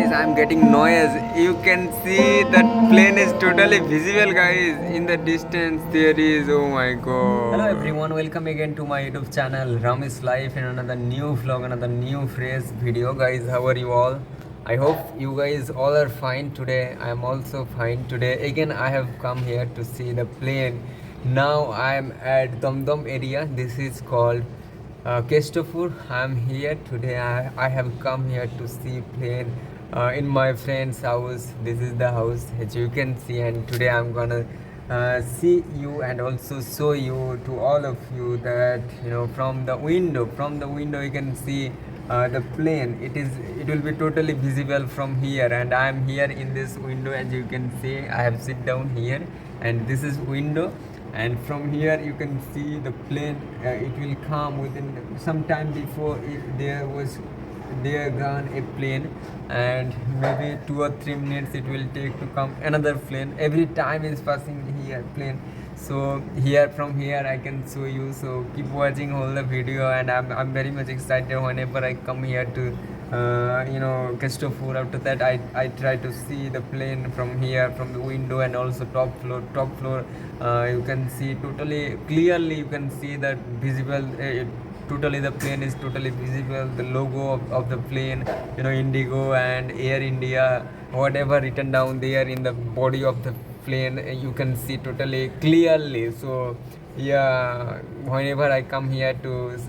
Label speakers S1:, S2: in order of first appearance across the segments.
S1: guys, I'm getting noise. You can see that plane is totally visible, guys. In the distance, there is. Oh my god. Hello everyone, welcome again to my YouTube channel Ramesh Life and another new vlog, another new fresh video. Guys, how are you all? I hope you guys all are fine today. I am also fine today. Again, I have come here to see the plane. Now I am at Damdam area. This is called Kestopur. I'm here today. I have come here to see plane in my friend's house. This is the house as you can see, and today I'm gonna see you and also show you to all of you that from the window. From the window you can see the plane. It will be totally visible from here, and I am here in this window. As you can see, I have sit down here, and this is window, and from here you can see the plane. It will come within some time before there gone a plane, and maybe 2 or 3 minutes it will take to come another plane. Every time is passing here plane. So here, from here I can show you, so keep watching all the video, and I'm very much excited whenever I come here to Kestopur. After that I try to see the plane from here, from the window, and also top floor. You can see totally clearly, you can see that visible. Totally the plane is totally visible, the logo of the plane, Indigo and Air India, whatever written down there in the body of the plane, you can see totally clearly. So yeah, whenever I come here to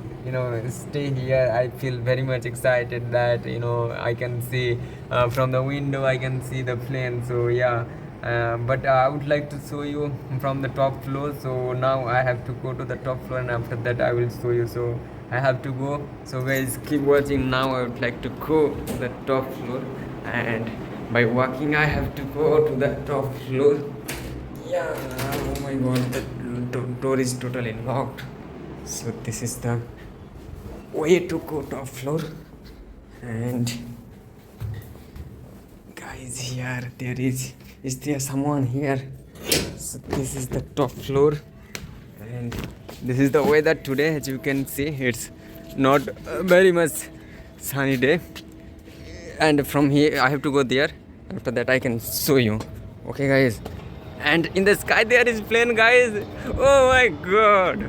S1: stay here, I feel very much excited that I can see from the window, I can see the plane. So yeah, but I would like to show you from the top floor. So now I have to go to the top floor, and after that I will show you. So I have to go. So guys, keep watching. Now I would like to go to the top floor, and by walking I have to go to the top floor. Yeah, oh my god, the door is totally locked. So this is the way to go top floor. And guys, here there is there someone here? So this is the top floor, and this is the weather today. As you can see, it's not very much sunny day, and from here I have to go there. After that I can show you. Okay guys, and in the sky there is plane, guys. Oh my god,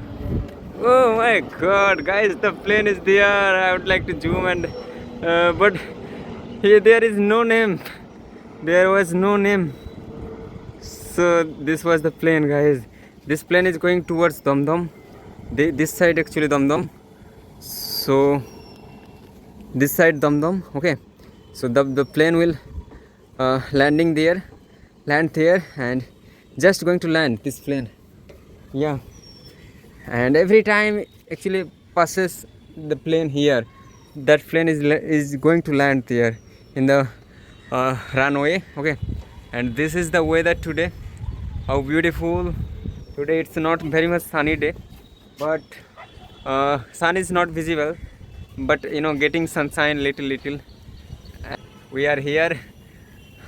S1: oh my god, guys, the plane is there. I would like to zoom, and but here there is no name. There was no name. So this was the plane, guys. This plane is going towards Damdam. This side actually Damdam. So this side Damdam. Okay. So the plane will land there, and just going to land this plane. Yeah. And every time actually passes the plane here, that plane is going to land there in the runway. Okay. And this is the weather today. How beautiful. Today it's not very much sunny day, but sun is not visible, but getting sunshine little. We are here.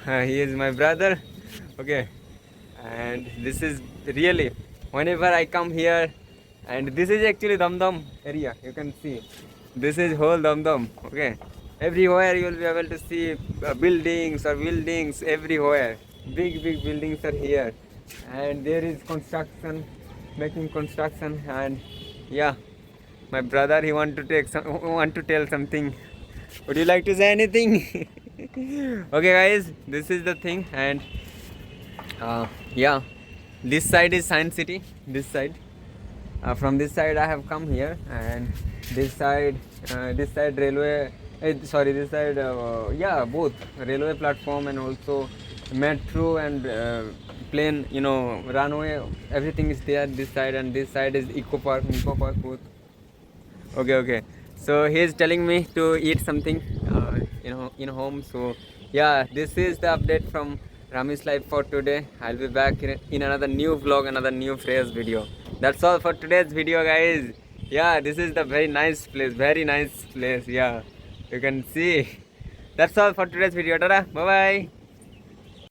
S1: He is my brother. Okay. And this is really, whenever I come here, and this is actually Damdam area. You can see this is whole Damdam. Okay. Everywhere you will be able to see buildings everywhere. Big buildings are here, and there is making construction. And yeah, my brother, he want to tell something. Would you like to say anything? Okay guys, this is the thing. And yeah, this side is Science City. This side, from this side I have come here, and this side railway. This side, yeah, both railway platform and also metro and plane, runway. Everything is there this side, and this side is Eco Park both. Okay. So he is telling me to eat something, in home. So yeah, this is the update from Ramesh Life for today. I'll be back in another new vlog, another new fresh video. That's all for today's video, guys. Yeah, this is the very nice place. Yeah. You can see. That's all for today's video. Tada. Bye bye.